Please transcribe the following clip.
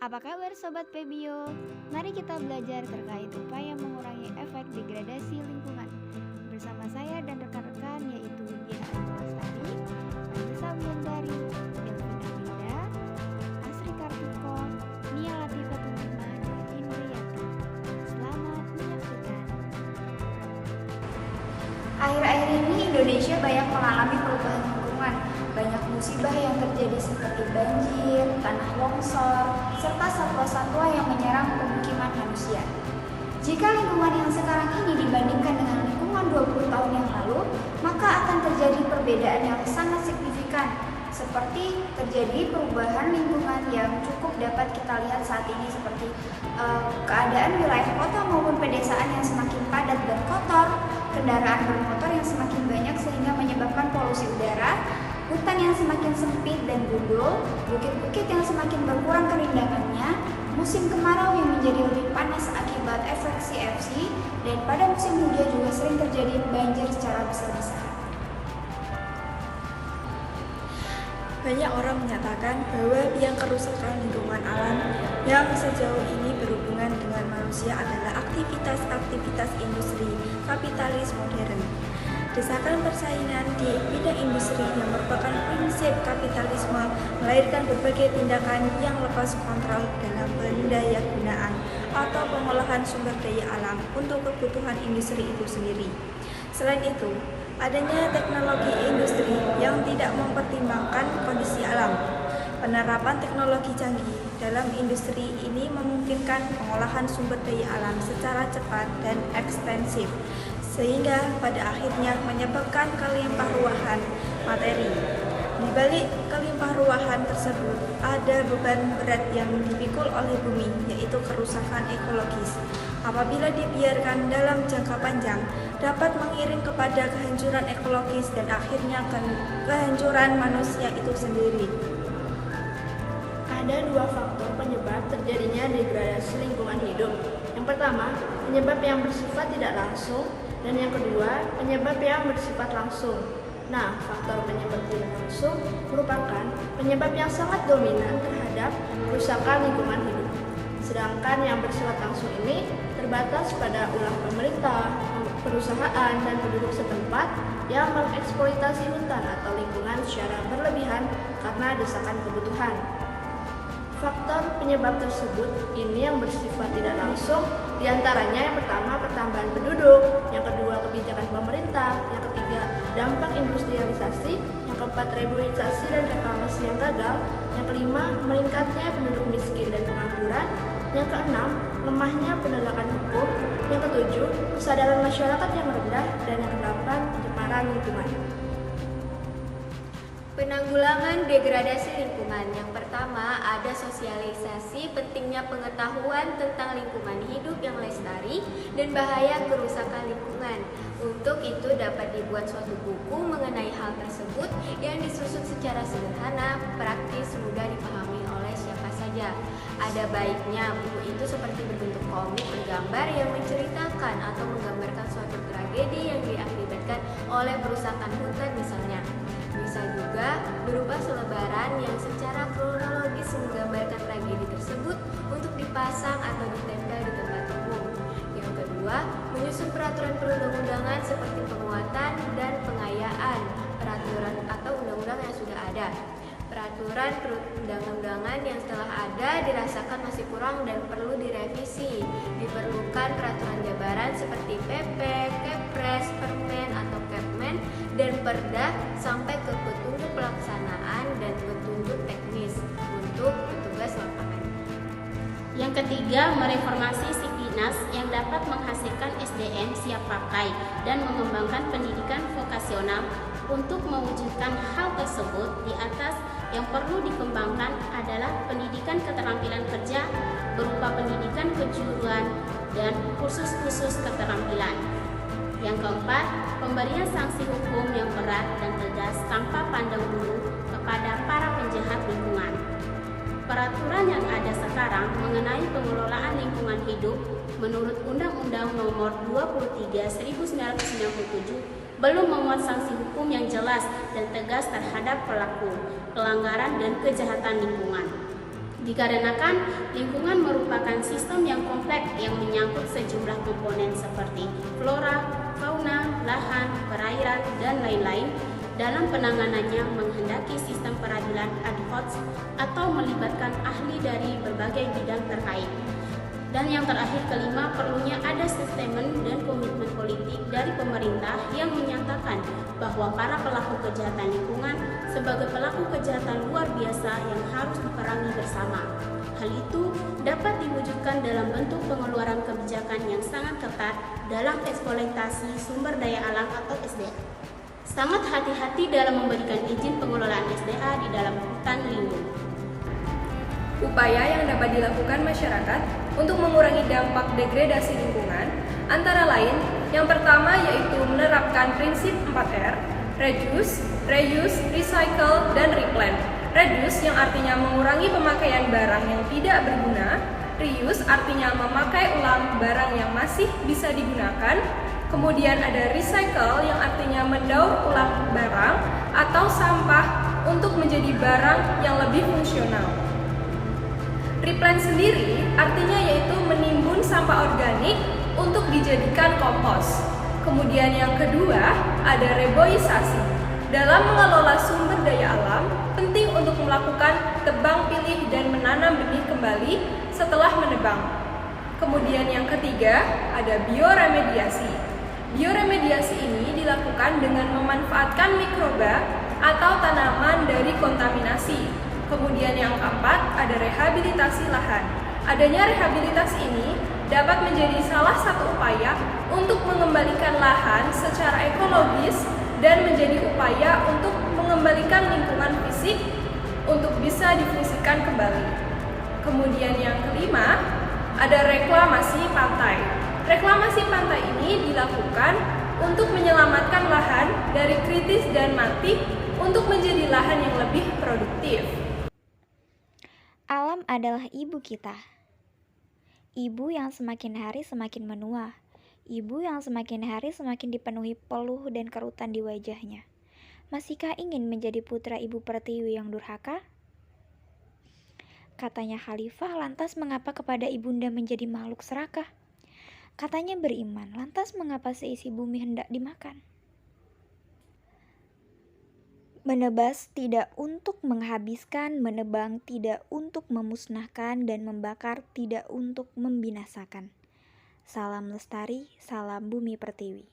Apa kabar Sobat Pebio? Mari kita belajar terkait upaya mengurangi efek degradasi lingkungan. Bersama saya dan rekan-rekan yaitu Dia Ayu Lestari, Anissa Wulandari, Delvina Winda, Asri Kartiko, Nia Latifatunima, dan Indriyati. Selamat menyaksikan. Akhir-akhir ini Indonesia banyak mengalami perubahan lingkungan. Banyak musibah yang terjadi seperti banjir, tanah longsor, serta satwa-satwa yang menyerang pemukiman manusia. Jika lingkungan yang sekarang ini dibandingkan dengan lingkungan 20 tahun yang lalu, maka akan terjadi perbedaan yang sangat signifikan, seperti terjadi perubahan lingkungan yang cukup dapat kita lihat saat ini seperti keadaan wilayah kota maupun pedesaan yang semakin padat dan kotor, kendaraan bermotor yang semakin banyak sehingga menyebabkan polusi udara, hutan yang semakin sempit dan gundul, bukit-bukit yang semakin berkurang kerindangannya, musim kemarau yang menjadi lebih panas akibat efek CFC, dan pada musim hujan juga sering terjadi banjir secara besar-besaran. Banyak orang menyatakan bahwa yang kerusakan lingkungan alam yang sejauh ini berhubungan dengan manusia adalah aktivitas-aktivitas industri kapitalis modern. Desakan persaingan di bidang industri yang merupakan prinsip kapitalisme melahirkan berbagai tindakan yang lepas kontrol dalam pendayagunaan atau pengolahan sumber daya alam untuk kebutuhan industri itu sendiri. Selain itu, adanya teknologi industri yang tidak mempertimbangkan kondisi alam. Penerapan teknologi canggih dalam industri ini memungkinkan pengolahan sumber daya alam secara cepat dan ekstensif, sehingga pada akhirnya menyebabkan kelimpahuan materi. Di balik kelimpahuan tersebut, ada beban berat yang dipikul oleh bumi, yaitu kerusakan ekologis. Apabila dibiarkan dalam jangka panjang, dapat mengiring kepada kehancuran ekologis dan akhirnya kehancuran manusia itu sendiri. Ada dua faktor penyebab terjadinya degradasi lingkungan hidup. Yang pertama, penyebab yang bersifat tidak langsung, dan yang kedua, penyebab yang bersifat langsung. Nah, faktor penyebab tidak langsung merupakan penyebab yang sangat dominan terhadap kerusakan lingkungan hidup. Sedangkan yang bersifat langsung ini terbatas pada ulah pemerintah, perusahaan, dan penduduk setempat yang mengeksploitasi hutan atau lingkungan secara berlebihan karena desakan kebutuhan. Faktor penyebab tersebut ini yang bersifat tidak langsung, diantaranya yang pertama pertambahan penduduk, yang kedua kebijakan pemerintah, yang ketiga dampak industrialisasi, yang keempat reboisasi dan reklamasi yang gagal, yang kelima meningkatnya penduduk miskin dan pengangguran, yang keenam lemahnya penegakan hukum, yang ketujuh kesadaran masyarakat yang rendah, dan yang kedelapan pencemaran lingkungan. Penanggulangan degradasi lingkungan. Yang pertama, ada sosialisasi pentingnya pengetahuan tentang lingkungan hidup yang lestari dan bahaya kerusakan lingkungan. Untuk itu dapat dibuat suatu buku mengenai hal tersebut yang disusun secara sederhana, praktis, mudah dipahami oleh siapa saja. Ada baiknya buku itu seperti berbentuk komik bergambar yang menceritakan atau menggambarkan suatu tragedi yang diakibatkan oleh perusakan hutan misalnya. Bisa juga berupa selebaran yang secara kronologis menggambarkan tragedi tersebut untuk dipasang atau ditempel di tempat umum. Yang kedua, menyusun peraturan perundang-undangan seperti penguatan dan pengayaan peraturan atau undang-undang yang sudah ada. Peraturan perundang-undangan yang setelah ada dirasakan masih kurang dan perlu direvisi. Diperlukan peraturan jabaran seperti PP, Kepres, Permen atau Kepmen, dan Perda sampai ke petunjuk pelaksanaan dan petunjuk teknis untuk petugas lapangan. Yang ketiga, mereformasi Sipnas yang dapat menghasilkan SDM siap pakai dan mengembangkan pendidikan vokasional. Untuk mewujudkan hal tersebut, di atas yang perlu dikembangkan adalah pendidikan keterampilan kerja berupa pendidikan kejuruan dan kursus-kursus keterampilan. Yang keempat, pemberian sanksi hukum yang berat dan tegas tanpa pandang bulu kepada para penjahat lingkungan. Peraturan yang ada sekarang mengenai pengelolaan lingkungan hidup menurut Undang-Undang Nomor 23 1997 belum memuat sanksi hukum yang jelas dan tegas terhadap pelaku pelanggaran dan kejahatan lingkungan. Dikarenakan lingkungan merupakan sistem yang kompleks yang menyangkut sejumlah komponen seperti flora, fauna, lahan, perairan, dan lain-lain. Dalam penanganannya menghendaki sistem peradilan ad hoc atau melibatkan ahli dari berbagai bidang terkait. Dan yang terakhir kelima, perlunya ada statement dan komitmen politik dari pemerintah yang menyatakan bahwa para pelaku kejahatan lingkungan sebagai pelaku kejahatan luar biasa yang harus diperangi bersama. Hal itu dapat diwujudkan dalam bentuk pengeluaran kebijakan yang sangat ketat dalam eksploitasi sumber daya alam atau SDA. Sangat hati-hati dalam memberikan izin pengelolaan SDA di dalam hutan lindung. Upaya yang dapat dilakukan masyarakat untuk mengurangi dampak degradasi lingkungan antara lain, yang pertama yaitu menerapkan prinsip 4R, reduce, reuse, recycle, dan replant. Reduce yang artinya mengurangi pemakaian barang yang tidak berguna, reuse artinya memakai ulang barang yang masih bisa digunakan, kemudian ada recycle yang artinya mendaur ulang barang atau sampah untuk menjadi barang yang lebih fungsional. Replant sendiri artinya yaitu menimbun sampah organik untuk dijadikan kompos. Kemudian yang kedua ada reboisasi. Dalam mengelola sumber daya alam, penting untuk melakukan tebang pilih dan menanam benih kembali setelah menebang. Kemudian yang ketiga ada bioremediasi. Bioremediasi ini dilakukan dengan memanfaatkan mikroba atau tanaman dari kontaminasi. Kemudian yang keempat ada rehabilitasi lahan. Adanya rehabilitasi ini dapat menjadi salah satu upaya untuk mengembalikan lahan secara ekologis dan menjadi upaya untuk mengembalikan lingkungan fisik untuk bisa difungsikan kembali. Kemudian yang kelima ada reklamasi pantai. Reklamasi pantai ini dilakukan untuk menyelamatkan lahan dari kritis dan mati untuk menjadi lahan yang lebih produktif. Alam adalah ibu kita. Ibu yang semakin hari semakin menua. Ibu yang semakin hari semakin dipenuhi peluh dan kerutan di wajahnya. Masihkah ingin menjadi putra Ibu Pertiwi yang durhaka? Katanya Khalifah, lantas mengapa kepada ibunda menjadi makhluk serakah? Katanya beriman, lantas mengapa seisi bumi hendak dimakan? Menebas tidak untuk menghabiskan, menebang tidak untuk memusnahkan, dan membakar tidak untuk membinasakan. Salam lestari, salam Bumi Pertiwi.